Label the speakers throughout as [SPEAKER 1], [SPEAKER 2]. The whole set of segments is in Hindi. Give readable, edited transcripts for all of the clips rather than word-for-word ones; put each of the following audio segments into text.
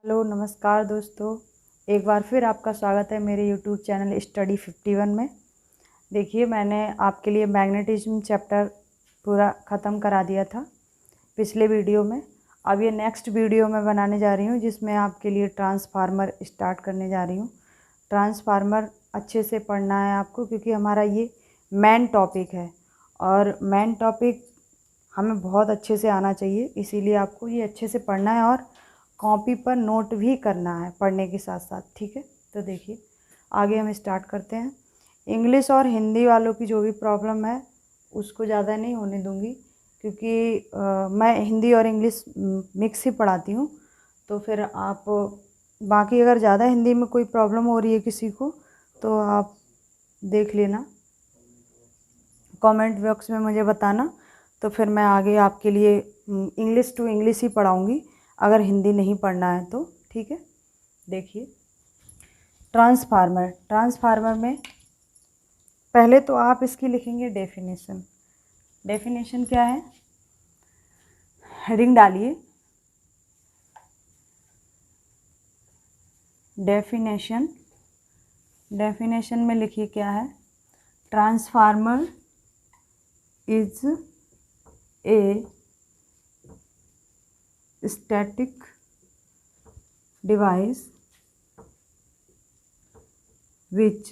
[SPEAKER 1] हेलो नमस्कार दोस्तों, एक बार फिर आपका स्वागत है मेरे यूट्यूब चैनल स्टडी 51 में। देखिए, मैंने आपके लिए मैग्नेटिज्म चैप्टर पूरा ख़त्म करा दिया था पिछले वीडियो में। अब ये नेक्स्ट वीडियो मैं बनाने जा रही हूँ जिसमें आपके लिए ट्रांसफार्मर स्टार्ट करने जा रही हूँ। ट्रांसफार्मर अच्छे से पढ़ना है आपको, क्योंकि हमारा ये मेन टॉपिक है और मेन टॉपिक हमें बहुत अच्छे से आना चाहिए, इसीलिए आपको ये अच्छे से पढ़ना है और कॉपी पर नोट भी करना है पढ़ने के साथ साथ। ठीक है, तो देखिए आगे हम स्टार्ट करते हैं। इंग्लिश और हिंदी वालों की जो भी प्रॉब्लम है उसको ज़्यादा नहीं होने दूंगी, क्योंकि मैं हिंदी और इंग्लिश मिक्स ही पढ़ाती हूँ। तो फिर आप बाकी अगर ज़्यादा हिंदी में कोई प्रॉब्लम हो रही है किसी को तो आप देख लेना, कमेंट बॉक्स में मुझे बताना। तो फिर मैं आगे आपके लिए इंग्लिश टू इंग्लिश ही पढ़ाऊँगी, अगर हिंदी नहीं पढ़ना है तो। ठीक है, देखिए ट्रांसफार्मर में पहले तो आप इसकी लिखेंगे डेफिनेशन। डेफिनेशन क्या है, हेडिंग डालिए डेफिनेशन। डेफिनेशन में लिखिए क्या है, transformer is A static device which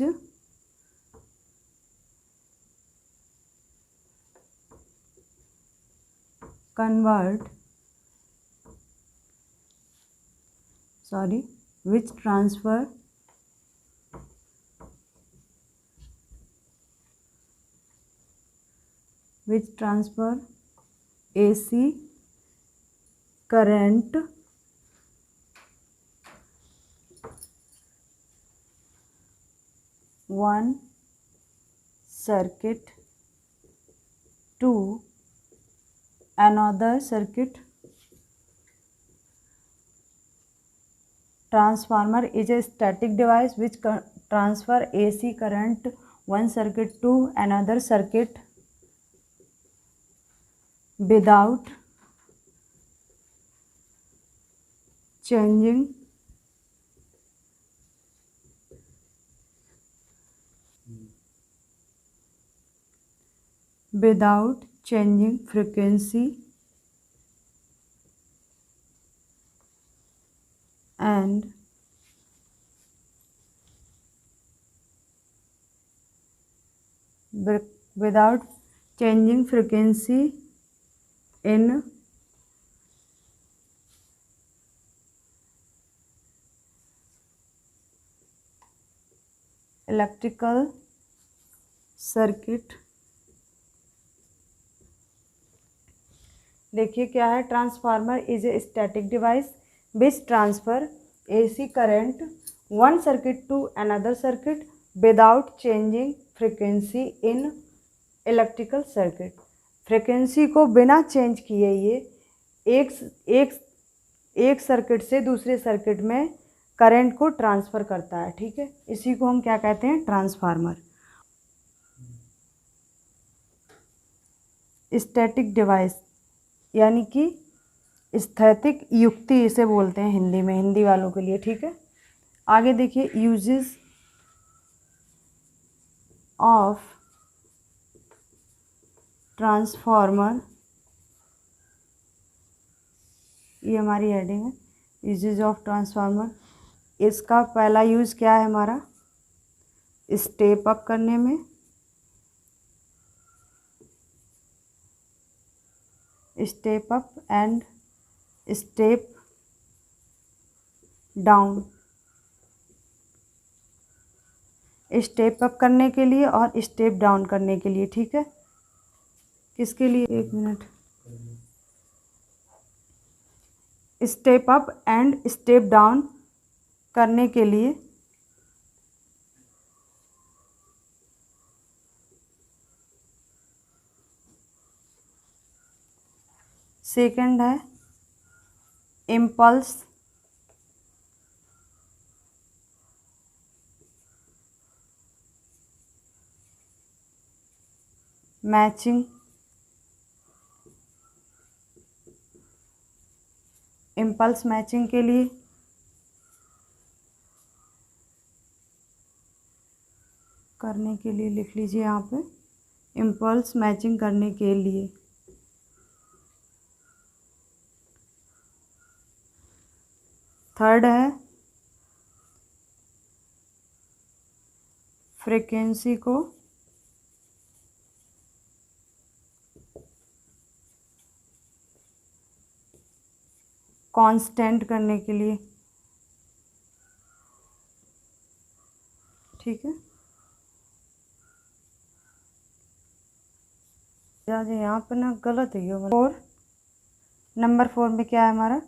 [SPEAKER 1] transfer AC current one circuit to another circuit. Transformer is a static device which transfer AC current one circuit to another circuit without changing frequency and without changing frequency in electrical circuit। देखिए क्या है, transformer is a static device which transfer AC current one circuit to another circuit without changing frequency in electrical circuit. Frequency को बिना चेंज किए ये एक सर्किट से दूसरे सर्किट में करंट को ट्रांसफ़र करता है। ठीक है, इसी को हम क्या कहते हैं, ट्रांसफार्मर। स्टैटिक डिवाइस यानी कि स्थैतिक युक्ति इसे बोलते हैं हिंदी में, हिंदी वालों के लिए। ठीक है, आगे देखिए, यूजेस ऑफ ट्रांसफार्मर, ये हमारी हेडिंग है, यूजेस ऑफ ट्रांसफार्मर। इसका पहला यूज़ क्या है हमारा, स्टेप अप करने में, step up and step down. Step up करने के लिए और स्टेप डाउन करने के लिए। ठीक है, किसके लिए, एक minute, step up and step down करने के लिए सेकंड है इम्पल्स मैचिंग, इम्पल्स मैचिंग के लिए करने के लिए लिख लीजिए यहाँ पे, इम्पल्स मैचिंग करने के लिए। थर्ड है फ्रीक्वेंसी को कांस्टेंट करने के लिए। ठीक है, यहाँ पर ना गलत है ये। नंबर 4 में क्या है हमारा,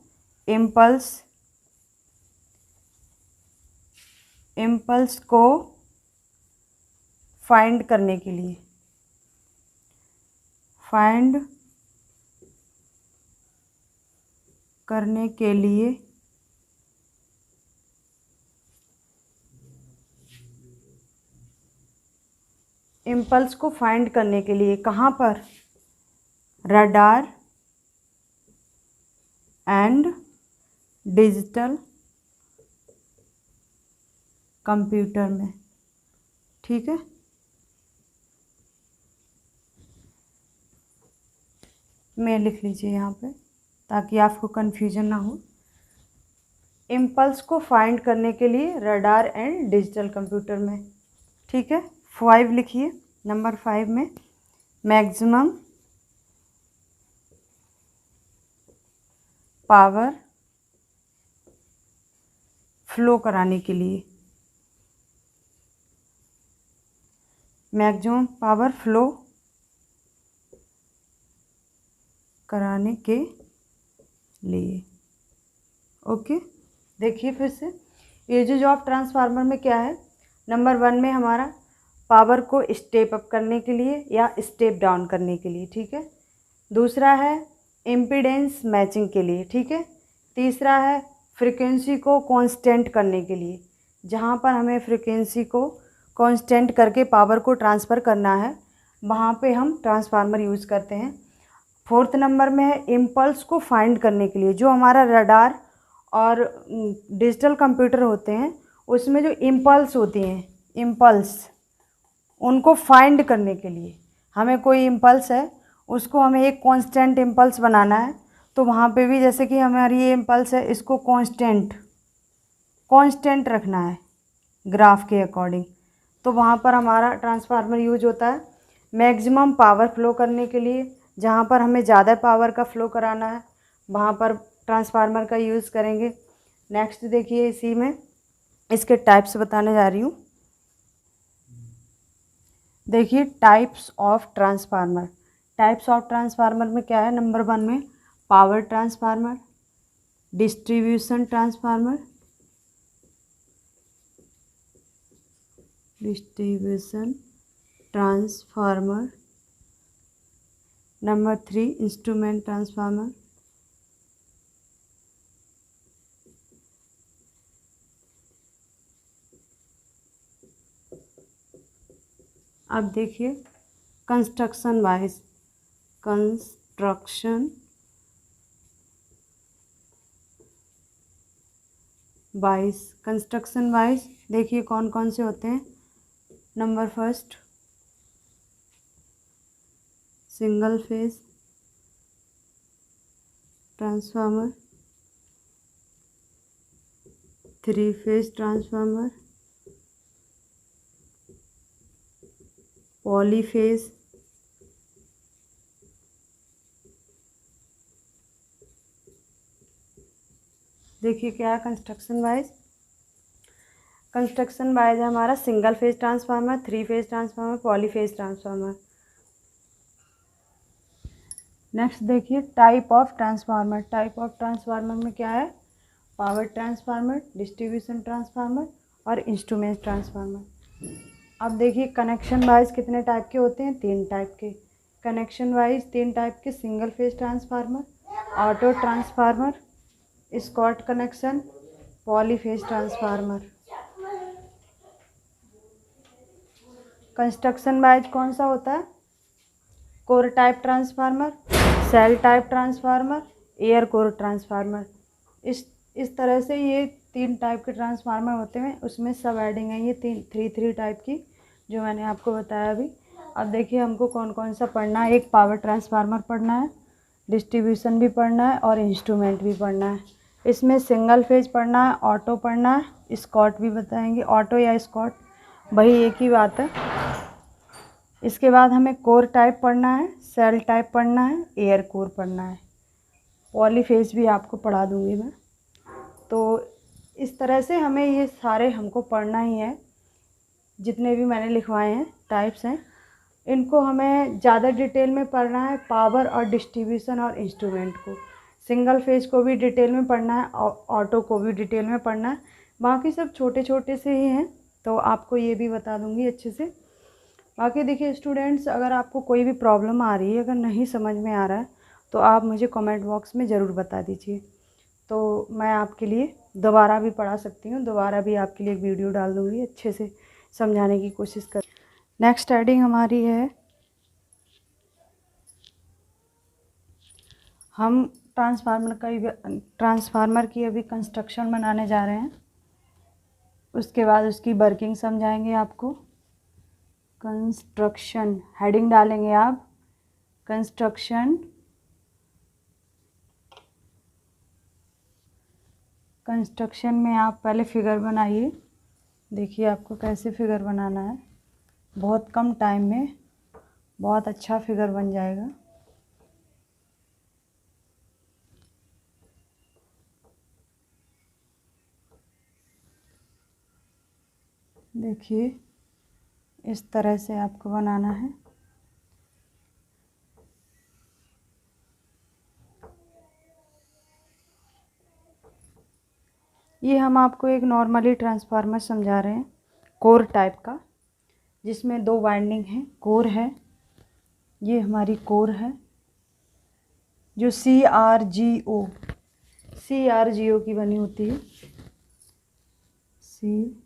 [SPEAKER 1] इम्पल्स को फाइंड करने के लिए। फाइंड करने के लिए इम्पल्स को फाइंड करने के लिए कहाँ पर, रडार एंड डिजिटल कंप्यूटर में। ठीक है, मैं लिख लीजिए यहाँ पे ताकि आपको कन्फ्यूजन ना हो। इम्पल्स को फाइंड करने के लिए रडार एंड डिजिटल कंप्यूटर में। ठीक है, 5 लिखिए। नंबर 5 में मैक्सिमम पावर फ्लो कराने के लिए। मैक्सिमम पावर फ्लो कराने के लिए। ओके, देखिए फिर से यूजेज ऑफ ट्रांसफार्मर में क्या है। नंबर 1 में हमारा पावर को स्टेप अप करने के लिए या स्टेप डाउन करने के लिए। ठीक है, दूसरा है इम्पीडेंस मैचिंग के लिए। ठीक है, तीसरा है फ्रीक्वेंसी को कांस्टेंट करने के लिए, जहाँ पर हमें फ्रीक्वेंसी को कांस्टेंट करके पावर को ट्रांसफ़र करना है वहाँ पे हम ट्रांसफार्मर यूज़ करते हैं। 4th नंबर में है इम्पल्स को फाइंड करने के लिए। जो हमारा रडार और डिजिटल कंप्यूटर होते हैं उसमें जो इम्पल्स होती हैं, इम्पल्स उनको फाइंड करने के लिए हमें कोई इम्पल्स है उसको हमें एक कांस्टेंट इम्पल्स बनाना है। तो वहाँ पे भी जैसे कि हमारी ये इम्पल्स है इसको कांस्टेंट रखना है ग्राफ के अकॉर्डिंग। तो वहाँ पर हमारा ट्रांसफार्मर यूज होता है मैक्सिमम पावर फ्लो करने के लिए। जहाँ पर हमें ज़्यादा पावर का फ्लो कराना है वहाँ पर ट्रांसफार्मर का यूज़ करेंगे। नेक्स्ट देखिए, इसी में इसके टाइप्स बताने जा रही हूँ। देखिए types of transformer. Types of transformer में क्या है, नंबर 1 में power transformer, distribution transformer, number 3 instrument transformer, अब देखिए कंस्ट्रक्शन वाइज देखिए कौन कौन से होते हैं। Number 1 single phase transformer, 3 phase transformer, polyphase, देखिए क्या है कंस्ट्रक्शन वाइज है हमारा single phase transformer, 3 phase transformer, polyphase transformer. Next देखिए टाइप ऑफ ट्रांसफार्मर में क्या है, पावर ट्रांसफार्मर, डिस्ट्रीब्यूशन ट्रांसफार्मर और इंस्ट्रूमेंट ट्रांसफार्मर। अब देखिए कनेक्शन वाइज कितने टाइप के होते हैं, 3 टाइप के। कनेक्शन वाइज 3 टाइप के, single phase transformer, auto transformer, Scott connection, polyphase transformer. Construction wise कौन सा होता है, core type transformer, shell type transformer, air core transformer. इस तरह से ये 3 टाइप के ट्रांसफार्मर होते हैं, उसमें सब एडिंग है ये 3 टाइप की जो मैंने आपको बताया अभी। अब देखिए हमको कौन कौन सा पढ़ना है। एक पावर ट्रांसफार्मर पढ़ना है, डिस्ट्रीब्यूशन भी पढ़ना है और इंस्ट्रूमेंट भी पढ़ना है। इसमें सिंगल फेज पढ़ना है, ऑटो पढ़ना है, स्कॉट भी बताएंगे। ऑटो या स्कॉट वही एक ही बात है। इसके बाद हमें कोर टाइप पढ़ना है, सेल टाइप पढ़ना है, एयर कोर पढ़ना है। पॉलीफेज भी आपको पढ़ा दूंगी मैं। तो इस तरह से हमें ये सारे हमको पढ़ना ही है। जितने भी मैंने लिखवाए हैं टाइप्स हैं, इनको हमें ज़्यादा डिटेल में पढ़ना है। पावर और डिस्ट्रीब्यूशन और इंस्ट्रूमेंट को, सिंगल फेज को भी डिटेल में पढ़ना है और ऑटो को भी डिटेल में पढ़ना है। बाकी सब छोटे छोटे से ही हैं, तो आपको ये भी बता दूंगी अच्छे से। बाकी देखिए स्टूडेंट्स, अगर आपको कोई भी प्रॉब्लम आ रही है, अगर नहीं समझ में आ रहा है, तो आप मुझे कमेंट बॉक्स में ज़रूर बता दीजिए। तो मैं आपके लिए दोबारा भी पढ़ा सकती हूँ, दोबारा भी आपके लिए एक वीडियो डाल दूँगी, अच्छे से समझाने की कोशिश कर। नेक्स्ट हेडिंग हमारी है, हम ट्रांसफार्मर की अभी कंस्ट्रक्शन बनाने जा रहे हैं। उसके बाद उसकी वर्किंग समझाएंगे आपको। कंस्ट्रक्शन हेडिंग डालेंगे आप, कंस्ट्रक्शन। कंस्ट्रक्शन में आप पहले फिगर बनाइए। देखिए आपको कैसे फिगर बनाना है। बहुत कम टाइम में बहुत अच्छा फिगर बन जाएगा। देखिए इस तरह से आपको बनाना है। ये हम आपको एक नॉर्मली ट्रांसफार्मर समझा रहे हैं, कोर टाइप का, जिसमें 2 वाइंडिंग है। कोर है, ये हमारी कोर है जो CRGO की बनी होती है। CRGO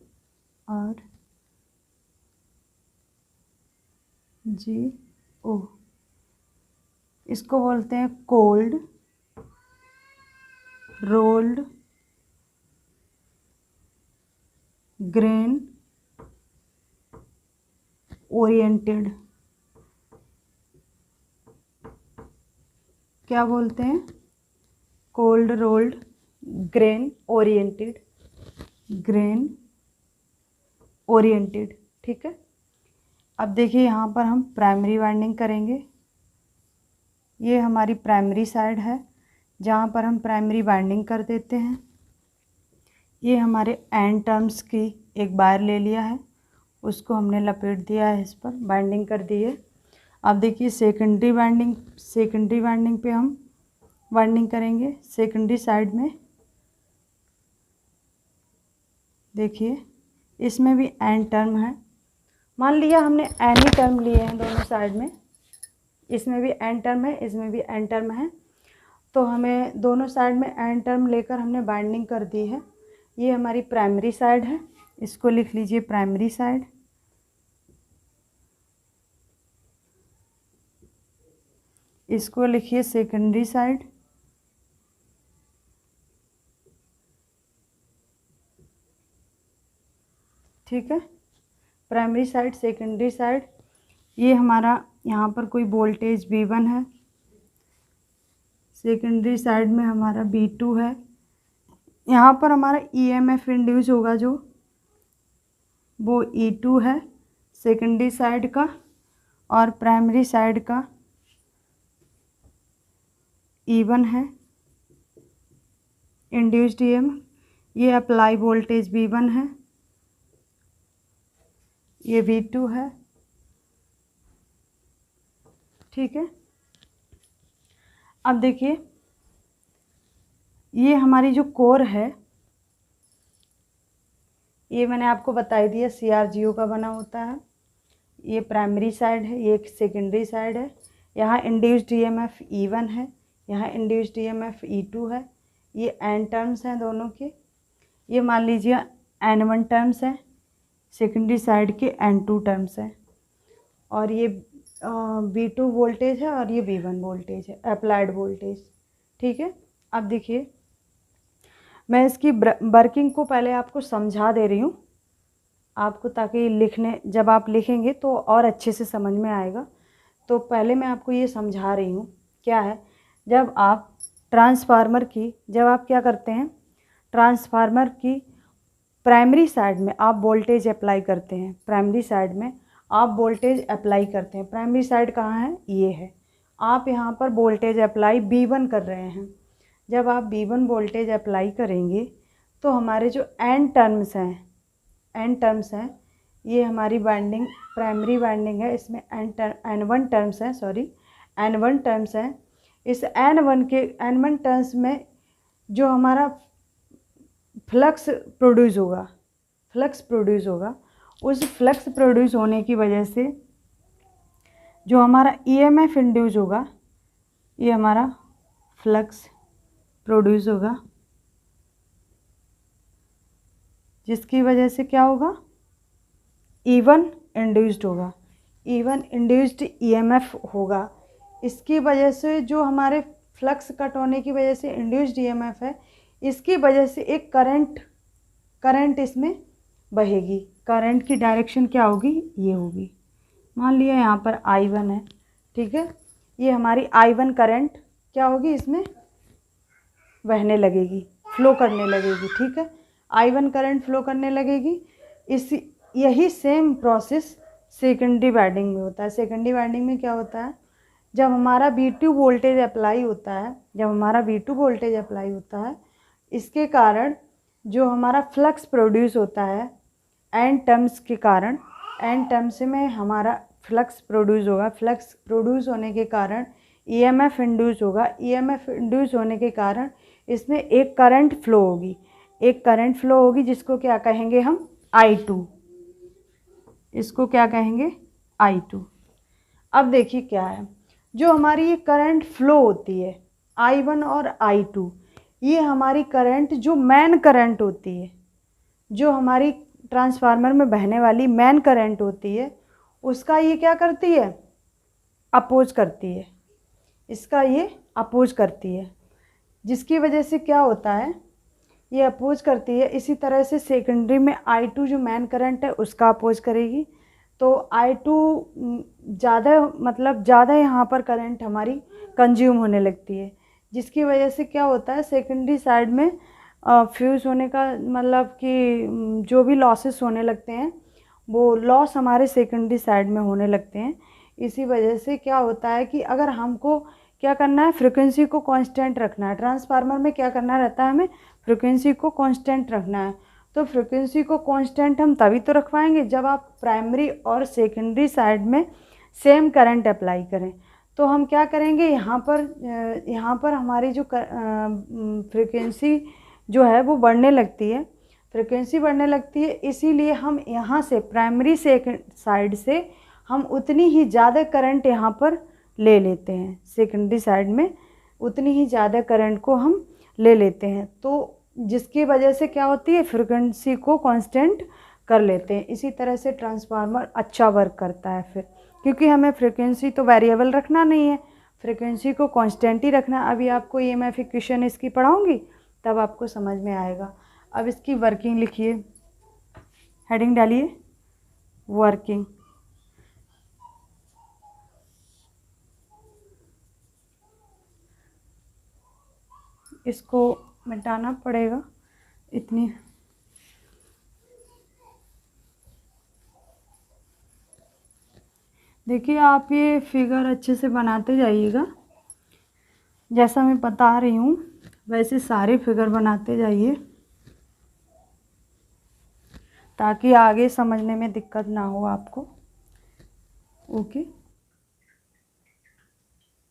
[SPEAKER 1] इसको बोलते हैं कोल्ड रोल्ड ग्रेन ओरिएंटेड। क्या बोलते हैं? Cold rolled grain oriented, grain oriented. ठीक है। अब देखिए यहाँ पर हम प्राइमरी वाइंडिंग करेंगे। ये हमारी प्राइमरी साइड है जहाँ पर हम प्राइमरी वाइंडिंग कर देते हैं। ये हमारे एंड टर्म्स की एक वायर ले लिया है, उसको हमने लपेट दिया है, इस पर बाइंडिंग कर दी है। अब देखिए सेकेंडरी वाइंडिंग पे हम वाइंडिंग करेंगे सेकेंडरी साइड में। देखिए इसमें भी एंड टर्म है। मान लिया हमने एनी टर्म लिए हैं दोनों साइड में, इसमें भी एंड टर्म है, इसमें भी एंड टर्म है, तो हमें दोनों साइड में एंड टर्म लेकर हमने बाइंडिंग कर दी है। ये हमारी प्राइमरी साइड है, इसको लिख लीजिए प्राइमरी साइड। इसको लिखिए सेकेंडरी साइड। ठीक है, प्राइमरी साइड, सेकेंडरी साइड। ये हमारा यहाँ पर कोई वोल्टेज V1 है, सेकेंडरी साइड में हमारा V2 है। यहाँ पर हमारा EMF इंड्यूस होगा जो, वो E2 है सेकेंडरी साइड का, और प्राइमरी साइड का E1 है इंड्यूस्ड EMF। ये अप्लाई वोल्टेज V1 है, ये V2 है। ठीक है। अब देखिए ये हमारी जो कोर है, ये मैंने आपको बता ही दिया CRGO का बना होता है। ये प्राइमरी साइड है, ये सेकेंडरी साइड है। यहाँ इंड्यूस्ड EMF E1 है, यहाँ इंड्यूस्ड EMF E2 है। ये एन टर्म्स हैं दोनों के। ये मान लीजिए N1 टर्म्स हैं, सेकेंडरी साइड के N2 टर्म्स हैं, और ये V2 वोल्टेज है और ये V1 वोल्टेज है, अप्लाइड वोल्टेज। ठीक है। अब देखिए मैं इसकी वर्किंग को पहले आपको समझा दे रही हूँ, आपको, ताकि लिखने जब आप लिखेंगे तो और अच्छे से समझ में आएगा। तो पहले मैं आपको ये समझा रही हूँ क्या है। जब आप जब आप क्या करते हैं, ट्रांसफार्मर की प्राइमरी साइड में आप वोल्टेज अप्लाई करते हैं। प्राइमरी साइड में आप वोल्टेज अप्लाई करते हैं। प्राइमरी साइड कहाँ है, ये है। आप यहाँ पर वोल्टेज अप्लाई B1 कर रहे हैं। जब आप B1 वोल्टेज अप्लाई करेंगे तो हमारे जो एन टर्म्स हैं, ये हमारी वाइंडिंग प्राइमरी वाइंडिंग है, इसमें N1 टर्म्स हैं, N1 टर्म्स हैं। इस N1 टर्म्स में जो हमारा फ्लक्स प्रोड्यूस होगा, उस फ्लक्स प्रोड्यूस होने की वजह से जो हमारा EMF इंड्यूस होगा, ये हमारा फ्लक्स प्रोड्यूस होगा, जिसकी वजह से क्या होगा, E1 इंड्यूस्ड होगा, E1 इंड्यूस्ड EMF होगा। इसकी वजह से जो हमारे फ्लक्स कट होने की वजह से इंड्यूस्ड EMF है, इसकी वजह से एक करंट इसमें बहेगी। करंट की डायरेक्शन क्या होगी, ये होगी। मान लिया यहाँ पर I1 है, ठीक है। ये हमारी I1 करंट क्या होगी, इसमें बहने लगेगी, फ्लो करने लगेगी, ठीक है। I1 करंट फ्लो करने लगेगी। यही सेम प्रोसेस सेकेंडरी वाइंडिंग में होता है। सेकेंडरी वाइंडिंग में क्या होता है, जब हमारा V2 वोल्टेज अप्लाई होता है, इसके कारण जो हमारा फ्लक्स प्रोड्यूस होता है एन टर्म्स के कारण, एन टर्म्स में हमारा फ्लक्स प्रोड्यूस होगा। फ्लक्स प्रोड्यूस होने के कारण EMF इंड्यूस होगा। EMF इंड्यूस होने के कारण इसमें एक करंट फ्लो होगी, जिसको क्या कहेंगे हम, I2। इसको क्या कहेंगे, I2। अब देखिए क्या है, जो हमारी ये करंट फ्लो होती है I1 और I2, ये हमारी करंट जो मेन करंट होती है, जो हमारी ट्रांसफार्मर में बहने वाली मेन करंट होती है, उसका ये क्या करती है, अपोज करती है। इसका ये अपोज करती है, जिसकी वजह से क्या होता है, ये अपोज करती है। इसी तरह से सेकेंडरी में I2 जो मेन करंट है उसका अपोज करेगी। तो I2 ज़्यादा यहाँ पर करंट हमारी कंज्यूम होने लगती है, जिसकी वजह से क्या होता है, सेकेंडरी साइड में फ्यूज़ होने का मतलब कि जो भी लॉसेस होने लगते हैं, वो लॉस हमारे सेकेंडरी साइड में होने लगते हैं। इसी वजह से क्या होता है कि अगर हमको क्या करना है, फ्रिक्वेंसी को कांस्टेंट रखना है। ट्रांसफार्मर में क्या करना रहता है, हमें फ्रिक्वेंसी को कांस्टेंट रखना है। तो फ्रिक्वेंसी को कांस्टेंट हम तभी तो रखवाएंगे जब आप प्राइमरी और सेकेंडरी साइड में सेम करंट अप्लाई करें। तो हम क्या करेंगे, यहाँ पर हमारी जो फ्रिक्वेंसी जो है वो बढ़ने लगती है, फ्रिक्वेंसी बढ़ने लगती है। इसीलिए हम यहाँ से प्राइमरी साइड से हम उतनी ही ज़्यादा करंट यहाँ पर ले लेते हैं, सेकेंडरी साइड में उतनी ही ज़्यादा करंट को हम ले लेते हैं। तो जिसकी वजह से क्या होती है, फ्रिक्वेंसी को कांस्टेंट कर लेते हैं। इसी तरह से ट्रांसफार्मर अच्छा वर्क करता है फिर, क्योंकि हमें फ्रिक्वेंसी तो वेरिएबल रखना नहीं है, फ्रिक्वेंसी को कांस्टेंट ही रखना। अभी आपको ये मैं इक्वेशन इसकी पढ़ाऊँगी, तब आपको समझ में आएगा। अब इसकी वर्किंग लिखिए, हेडिंग डालिए वर्किंग। इसको मिटाना पड़ेगा इतनी। देखिए आप ये फिगर अच्छे से बनाते जाइएगा, जैसा मैं बता रही हूँ वैसे सारे फिगर बनाते जाइए, ताकि आगे समझने में दिक्कत ना हो आपको। ओके,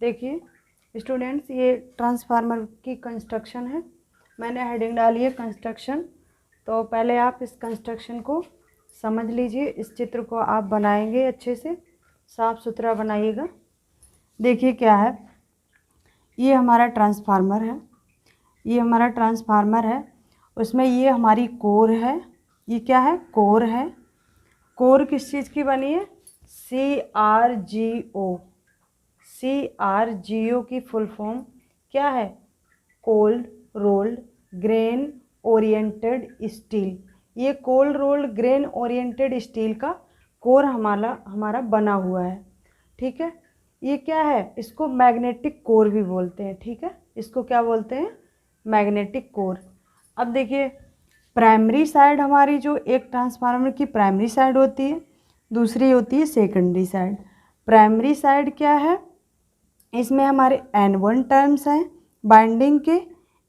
[SPEAKER 1] देखिए स्टूडेंट्स, ये ट्रांसफार्मर की कंस्ट्रक्शन है। मैंने हेडिंग डाली है कंस्ट्रक्शन। तो पहले आप इस कंस्ट्रक्शन को समझ लीजिए। इस चित्र को आप बनाएंगे अच्छे से, साफ़ सुथरा बनाइएगा। देखिए क्या है, ये हमारा ट्रांसफार्मर है, उसमें ये हमारी कोर है। ये क्या है, कोर है। कोर किस चीज़ की बनी है, CRGO की फुल फॉर्म क्या है, cold rolled grain oriented steel. ये cold rolled grain oriented steel का कोर हमारा बना हुआ है। ठीक है, ये क्या है, इसको मैग्नेटिक कोर भी बोलते हैं। ठीक है, इसको क्या बोलते हैं, मैग्नेटिक कोर। अब देखिए, प्राइमरी साइड हमारी जो एक ट्रांसफार्मर की प्राइमरी साइड होती है, दूसरी होती है सेकेंडरी साइड। प्राइमरी साइड क्या है, इसमें हमारे N1 टर्म्स हैं बाइंडिंग के,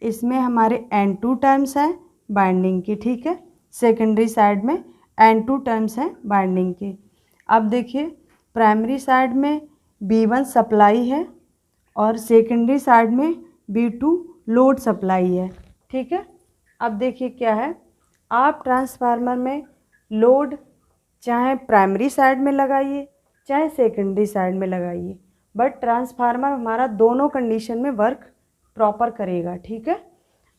[SPEAKER 1] इसमें हमारे N2 टर्म्स हैं बाइंडिंग के। ठीक है, सेकेंडरी साइड में N2 टर्म्स हैं बाइंडिंग के। अब देखिए, प्राइमरी साइड में B1 सप्लाई है और सेकेंडरी साइड में B2 लोड सप्लाई है। ठीक है, अब देखिए क्या है, आप ट्रांसफार्मर में लोड चाहे प्राइमरी साइड में लगाइए चाहे सेकेंडरी साइड में लगाइए, बट ट्रांसफार्मर हमारा दोनों कंडीशन में वर्क प्रॉपर करेगा। ठीक है,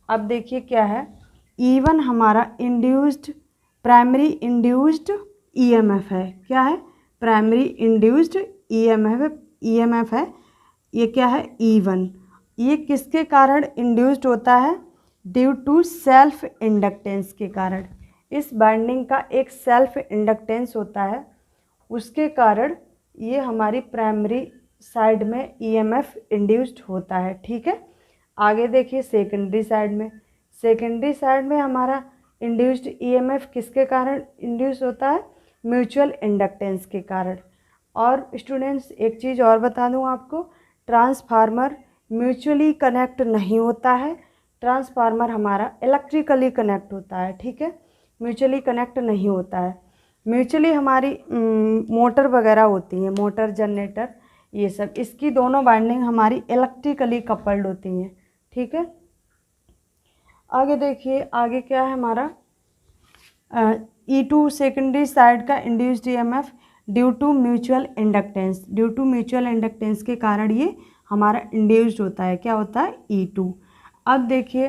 [SPEAKER 1] अब देखिए क्या है, E1 हमारा इंड्यूस्ड प्राइमरी इंड्यूस्ड EMF है। क्या है, प्राइमरी इंड्यूस्ड EMF है। ये क्या है, E1। ये किसके कारण इंड्यूस्ड होता है, ड्यू टू सेल्फ इंडक्टेंस के कारण। इस बाइंडिंग का एक सेल्फ इंडक्टेंस होता है, उसके कारण ये हमारी प्राइमरी साइड में EMF इंड्यूस्ड होता है। ठीक है, आगे देखिए सेकेंडरी साइड में। सेकेंडरी साइड में हमारा इंड्यूस्ड EMF किसके कारण इंड्यूस होता है, म्यूचुअल इंडक्टेंस के कारण। और स्टूडेंट्स एक चीज़ और बता दूं आपको, ट्रांसफार्मर म्यूचुअली कनेक्ट नहीं होता है, ट्रांसफार्मर हमारा इलेक्ट्रिकली कनेक्ट होता है। ठीक है, म्यूचुअली कनेक्ट नहीं होता है। म्यूचुअली हमारी मोटर वगैरह होती हैं, मोटर जनरेटर ये सब, इसकी दोनों बाइंडिंग हमारी इलेक्ट्रिकली कपल्ड होती हैं। ठीक है, आगे देखिए, आगे क्या है हमारा, E2 सेकेंडरी साइड का induced EMF due to mutual inductance. Due to mutual inductance के कारण ये हमारा इंड्यूस्ड होता है। क्या होता है, E2। अब देखिए,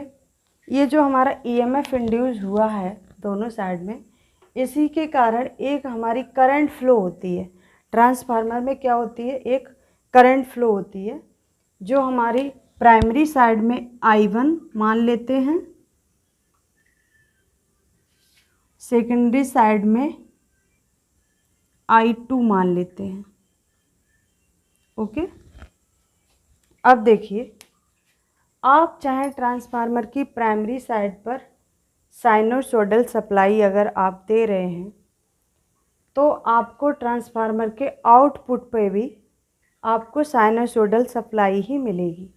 [SPEAKER 1] ये जो हमारा EMF इंड्यूस हुआ है दोनों साइड में, इसी के कारण एक हमारी करंट फ्लो होती है। ट्रांसफार्मर में क्या होती है, एक करंट फ्लो होती है, जो हमारी प्राइमरी साइड में I1 मान लेते हैं, सेकेंडरी साइड में I2 मान लेते हैं। ओके, अब देखिए, आप चाहे ट्रांसफार्मर की प्राइमरी साइड पर साइनोसॉइडल सप्लाई अगर आप दे रहे हैं, तो आपको ट्रांसफार्मर के आउटपुट पे भी आपको साइनोसॉइडल सप्लाई ही मिलेगी।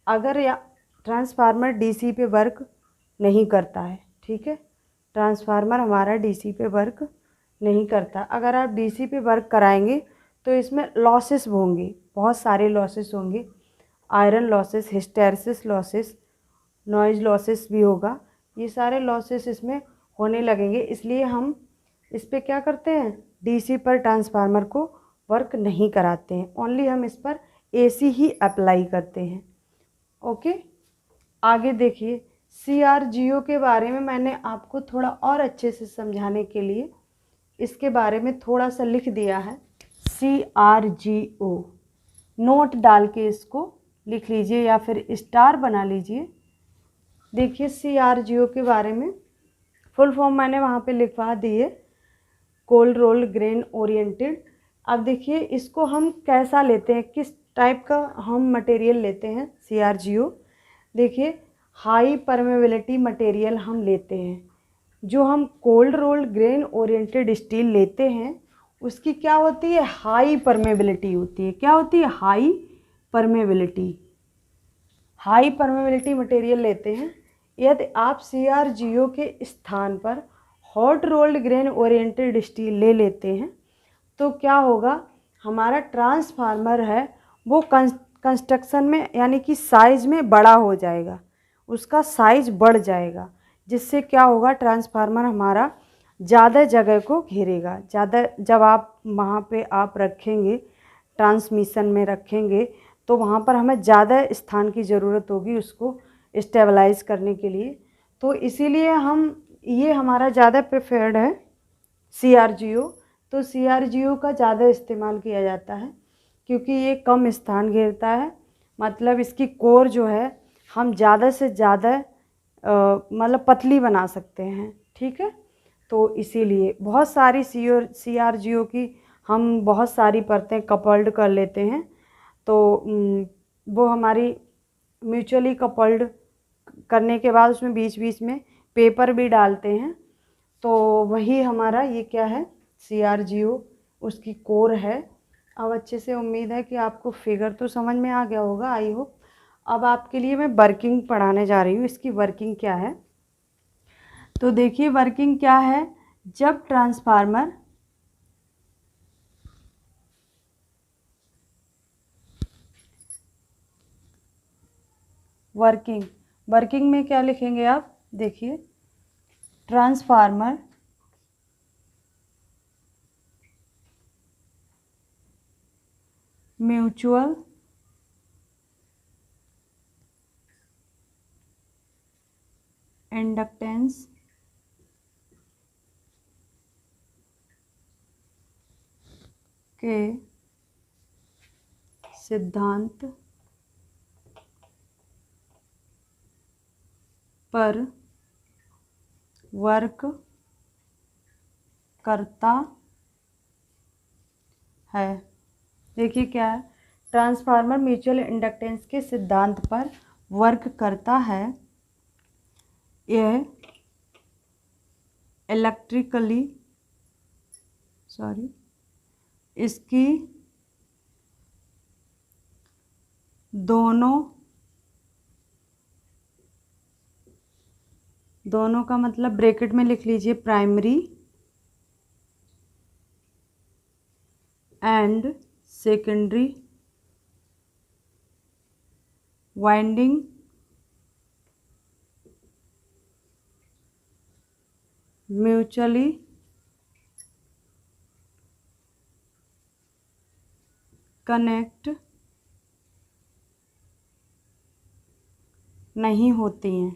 [SPEAKER 1] अगर या ट्रांसफार्मर DC पे वर्क नहीं करता है। ठीक है, ट्रांसफार्मर हमारा DC पे वर्क नहीं करता। अगर आप DC पे वर्क कराएंगे तो इसमें लॉसेस होंगे, बहुत सारे लॉसेस होंगे, iron losses, hysteresis losses, noise losses भी होगा। ये सारे लॉसेस इसमें होने लगेंगे, इसलिए हम इस पर क्या करते हैं, DC पर ट्रांसफार्मर को वर्क नहीं कराते हैं, ओनली हम इस पर AC ही अप्लाई करते हैं। ओके, आगे देखिए, CRGO के बारे में मैंने आपको थोड़ा और अच्छे से समझाने के लिए इसके बारे में थोड़ा सा लिख दिया है। CRGO नोट डाल के इसको लिख लीजिए या फिर स्टार बना लीजिए। देखिए, CRGO के बारे में फुल फॉर्म मैंने वहाँ पे लिखवा दी है, कोल्ड रोल्ड ग्रेन ओरिएंटेड। अब देखिए, इसको हम कैसा लेते हैं, किस टाइप का हम मटेरियल लेते हैं CRGO। देखिए, हाई परमेबिलिटी मटेरियल हम लेते हैं। जो हम cold rolled grain oriented steel लेते हैं उसकी क्या होती है, हाई परमेबिलिटी होती है। क्या होती है, high permeability. High permeability material लेते हैं। यदि आप CRGO के स्थान पर hot rolled grain oriented steel ले लेते हैं तो क्या होगा, हमारा ट्रांसफार्मर है वो कंस्ट्रक्शन में यानी कि साइज़ में बड़ा हो जाएगा, उसका साइज़ बढ़ जाएगा, जिससे क्या होगा, ट्रांसफार्मर हमारा ज़्यादा जगह को घेरेगा। ज़्यादा जब आप वहाँ पे आप रखेंगे, ट्रांसमिशन में रखेंगे, तो वहाँ पर हमें ज़्यादा स्थान की ज़रूरत होगी उसको स्टेबलाइज करने के लिए। तो इसीलिए हम ये हमारा ज़्यादा प्रेफर्ड है CRGO। तो CRGO का ज़्यादा इस्तेमाल किया जाता है क्योंकि ये कम स्थान घेरता है, मतलब इसकी कोर जो है हम ज़्यादा से ज़्यादा मतलब पतली बना सकते हैं। ठीक है। तो इसीलिए बहुत सारी CRGO की हम बहुत सारी परतें कपल्ड कर लेते हैं, तो वो हमारी म्यूचुअली कपल्ड करने के बाद उसमें बीच बीच में पेपर भी डालते हैं। तो वही हमारा ये क्या है, CRGO उसकी कोर है। अब अच्छे से उम्मीद है कि आपको फिगर तो समझ में आ गया होगा, आई होप। अब आपके लिए मैं वर्किंग पढ़ाने जा रही हूँ, इसकी वर्किंग क्या है। तो देखिए वर्किंग क्या है। जब ट्रांसफार्मर वर्किंग में क्या लिखेंगे आप, देखिए ट्रांसफार्मर म्यूचुअल इंडक्टेंस के सिद्धांत पर वर्क करता है। देखिए क्या है, ट्रांसफार्मर म्यूचुअल इंडक्टेंस के सिद्धांत पर वर्क करता है। यह इसकी दोनों का मतलब ब्रैकेट में लिख लीजिए, primary and secondary winding mutually connect नहीं होती हैं।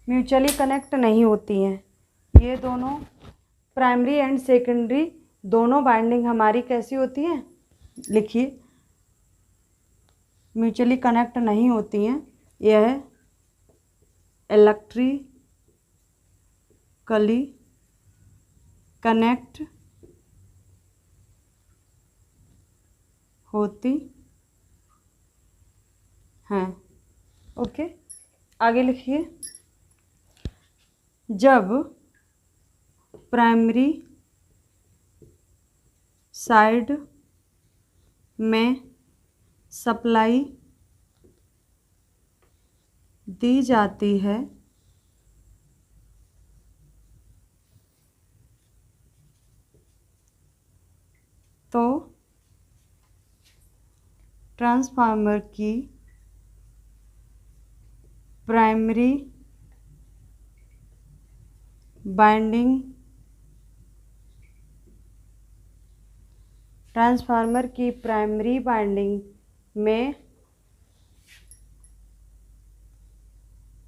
[SPEAKER 1] म्यूचुअली कनेक्ट नहीं होती हैं ये दोनों, प्राइमरी एंड सेकेंडरी दोनों बाइंडिंग हमारी कैसी होती हैं, लिखिए म्यूचुअली कनेक्ट नहीं होती हैं। यह इलेक्ट्रिकली कनेक्ट होती हैं। ओके, आगे लिखिए। जब प्राइमरी साइड में सप्लाई दी जाती है तो ट्रांसफार्मर की प्राइमरी बाइंडिंग में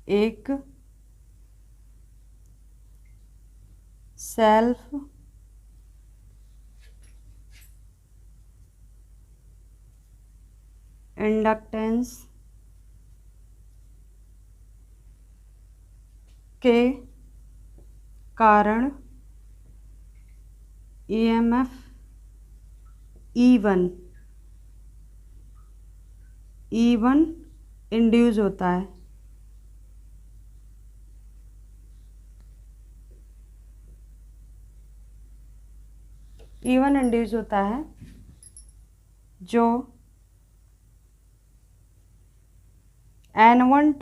[SPEAKER 1] एक सेल्फ इंडक्टेंस के कारण EMF E1 इंड्यूस होता है। E1 इंड्यूस होता है जो N1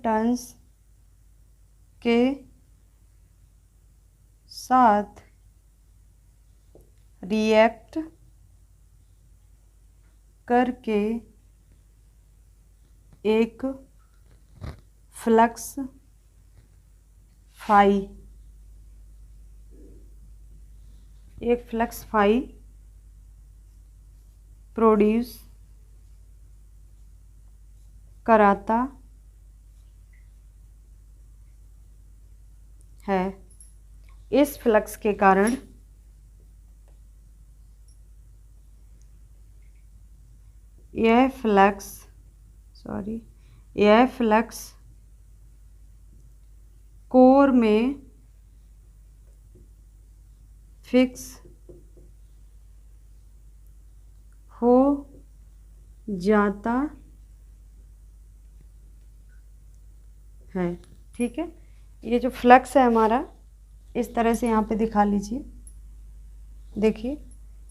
[SPEAKER 1] टर्न्स के साथ रिएक्ट करके एक फ्लक्स फाई प्रोड्यूस कराता है। इस फ्लक्स के कारण यह फ्लक्स कोर में फिक्स हो जाता है। ठीक है, ये जो फ्लक्स है हमारा, इस तरह से यहाँ पे दिखा लीजिए। देखिए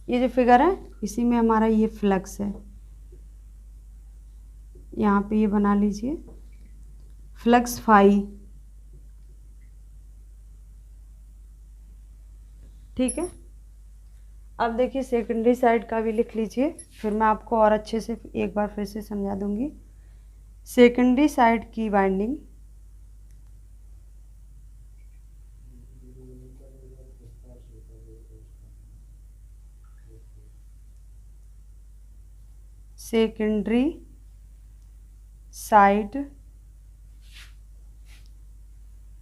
[SPEAKER 1] ये जो फिगर है, इसी में हमारा ये फ्लक्स है। यहाँ पे ये बना लीजिए फ्लक्स फाई। ठीक है, अब देखिए सेकेंडरी साइड का भी लिख लीजिए, फिर मैं आपको और अच्छे से एक बार फिर से समझा दूंगी। सेकेंडरी साइड की winding secondary side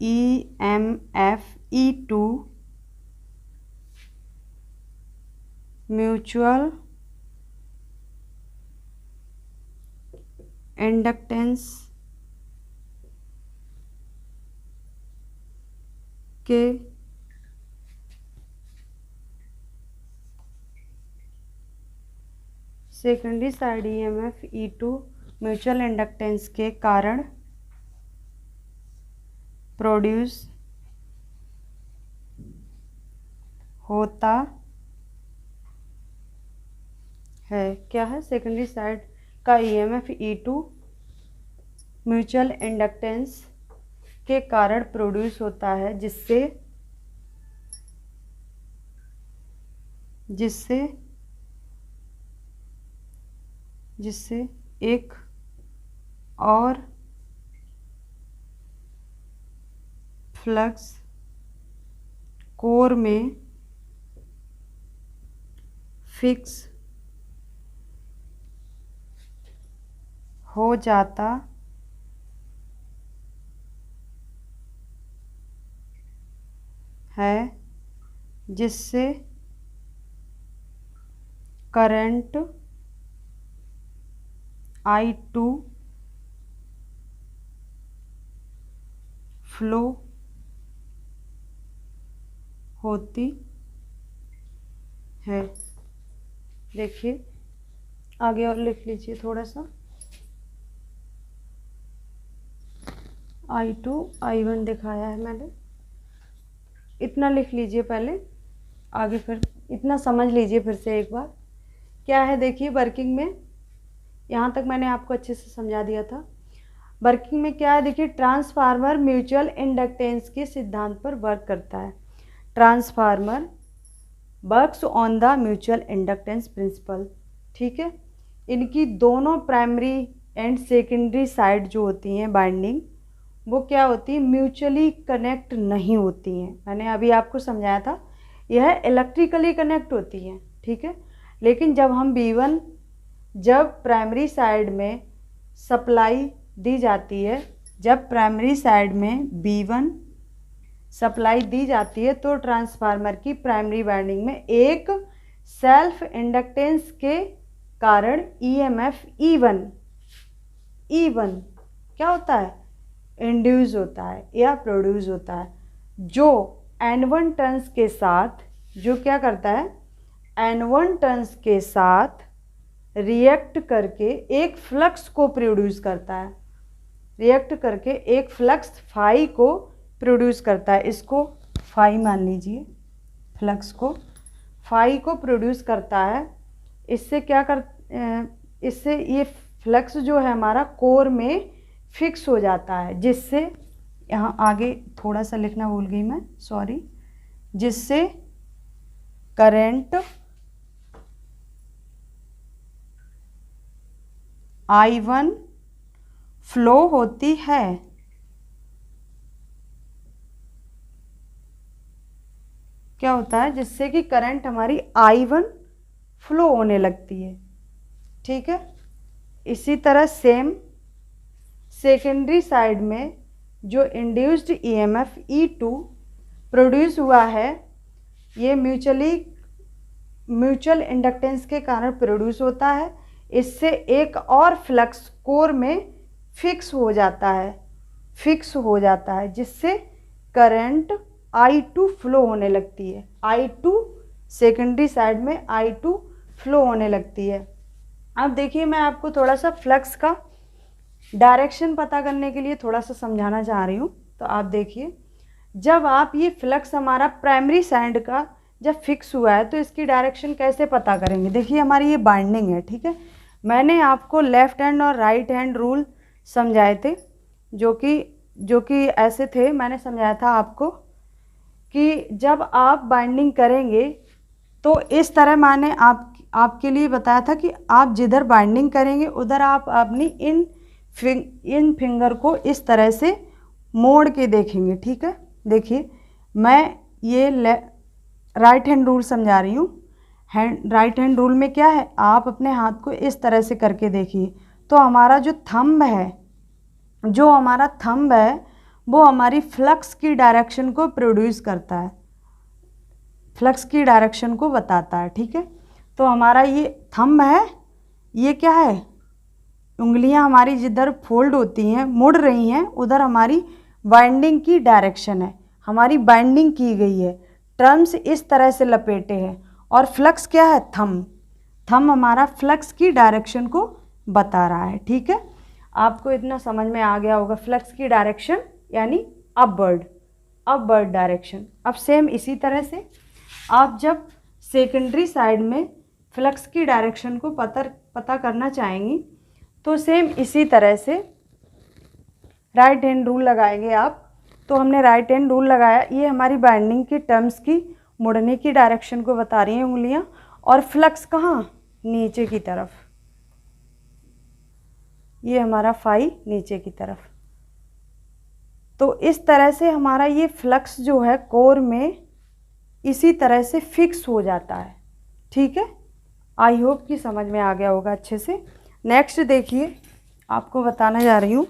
[SPEAKER 1] EMF E2 mutual inductance के secondary side EMF E2 mutual inductance के कारण प्रोड्यूस होता है। क्या है? सेकेंडरी साइड का EMF E2 म्यूचुअल इंडक्टेंस के कारण प्रोड्यूस होता है, जिससे एक और फ्लक्स कोर में फिक्स हो जाता है, जिससे करंट I2 फ्लो होती है। देखिए आगे और लिख लीजिए थोड़ा सा। I2 I1 दिखाया है मैंने, इतना लिख लीजिए पहले, आगे फिर इतना समझ लीजिए फिर से एक बार। क्या है देखिए, वर्किंग में यहाँ तक मैंने आपको अच्छे से समझा दिया था। वर्किंग में क्या है देखिए, ट्रांसफार्मर म्यूचुअल इंडक्टेंस के सिद्धांत पर वर्क करता है। Transformer works on the mutual inductance principle. ठीक है, इनकी दोनों प्राइमरी एंड सेकेंडरी साइड जो होती हैं बाइंडिंग, वो क्या होती है, म्यूचुअली कनेक्ट नहीं होती हैं। मैंने अभी आपको समझाया था, यह इलेक्ट्रिकली कनेक्ट होती हैं। ठीक है, लेकिन जब हम B1 जब प्राइमरी साइड में सप्लाई दी जाती है, जब प्राइमरी साइड में B1 सप्लाई दी जाती है, तो ट्रांसफार्मर की प्राइमरी वाइंडिंग में एक सेल्फ इंडक्टेंस के कारण EMF E1 क्या होता है, इंड्यूस होता है या प्रोड्यूस होता है, जो N1 टर्न्स के साथ, जो क्या करता है, N1 टर्न्स के साथ रिएक्ट करके एक फ्लक्स को प्रोड्यूस करता है, रिएक्ट करके एक फ्लक्स फाई को प्रोड्यूस करता है। इसको फाई मान लीजिए, फ्लक्स को फाई को प्रोड्यूस करता है। इससे क्या इससे ये फ्लक्स जो है हमारा कोर में फिक्स हो जाता है, जिससे यहाँ आगे थोड़ा सा लिखना भूल गई मैं, सॉरी, जिससे करंट I1 फ्लो होती है। क्या होता है, जिससे कि करंट हमारी I1 फ्लो होने लगती है। ठीक है, इसी तरह सेम सेकेंडरी साइड में जो इंड्यूस्ड EMF E2 प्रोड्यूस हुआ है, ये म्यूचुअल इंडक्टेंस के कारण प्रोड्यूस होता है। इससे एक और फ्लक्स कोर में फिक्स हो जाता है, जिससे करंट I2 फ्लो होने लगती है। I2 सेकेंडरी साइड में I2 फ्लो होने लगती है। अब देखिए, मैं आपको थोड़ा सा फ्लक्स का डायरेक्शन पता करने के लिए थोड़ा सा समझाना चाह रही हूँ। तो आप देखिए, जब आप ये फ्लक्स हमारा प्राइमरी साइड का जब फिक्स हुआ है तो इसकी डायरेक्शन कैसे पता करेंगे। देखिए, हमारी ये बाइंडिंग है, ठीक है। मैंने आपको लेफ़्ट हैंड और राइट हैंड रूल समझाए थे, जो कि ऐसे थे। मैंने समझाया था आपको कि जब आप बाइंडिंग करेंगे तो इस तरह, मैंने आपके लिए बताया था कि आप जिधर बाइंडिंग करेंगे उधर आप अपनी इन फिंगर को इस तरह से मोड़ के देखेंगे, ठीक है। देखिए, मैं ये राइट हैंड रूल समझा रही हूँ। राइट हैंड रूल में क्या है, आप अपने हाथ को इस तरह से करके देखिए। तो हमारा जो थंब है वो हमारी फ्लक्स की डायरेक्शन को प्रोड्यूस करता है, फ्लक्स की डायरेक्शन को बताता है, ठीक है। तो हमारा ये थंब है, ये क्या है, उंगलियां हमारी जिधर फोल्ड होती हैं, मुड़ रही हैं, उधर हमारी बाइंडिंग की डायरेक्शन है, हमारी बाइंडिंग की गई है। टर्म्स इस तरह से लपेटे हैं और फ्लक्स क्या है, थंब हमारा फ्लक्स की डायरेक्शन को बता रहा है, ठीक है। आपको इतना समझ में आ गया होगा, फ्लक्स की डायरेक्शन यानी अपवर्ड डायरेक्शन। अब सेम इसी तरह से आप जब सेकेंडरी साइड में फ्लक्स की डायरेक्शन को पता करना चाहेंगी तो सेम इसी तरह से राइट हैंड रूल लगाएंगे आप। तो हमने राइट हैंड रूल लगाया, ये हमारी बाइंडिंग की टर्म्स की मुड़ने की डायरेक्शन को बता रही हैं उंगलियां, और फ्लक्स कहाँ, नीचे की तरफ, ये हमारा फाई नीचे की तरफ। तो इस तरह से हमारा ये फ्लक्स जो है कोर में इसी तरह से फिक्स हो जाता है, ठीक है। आई होप कि समझ में आ गया होगा अच्छे से। नेक्स्ट देखिए, आपको बताने जा रही हूँ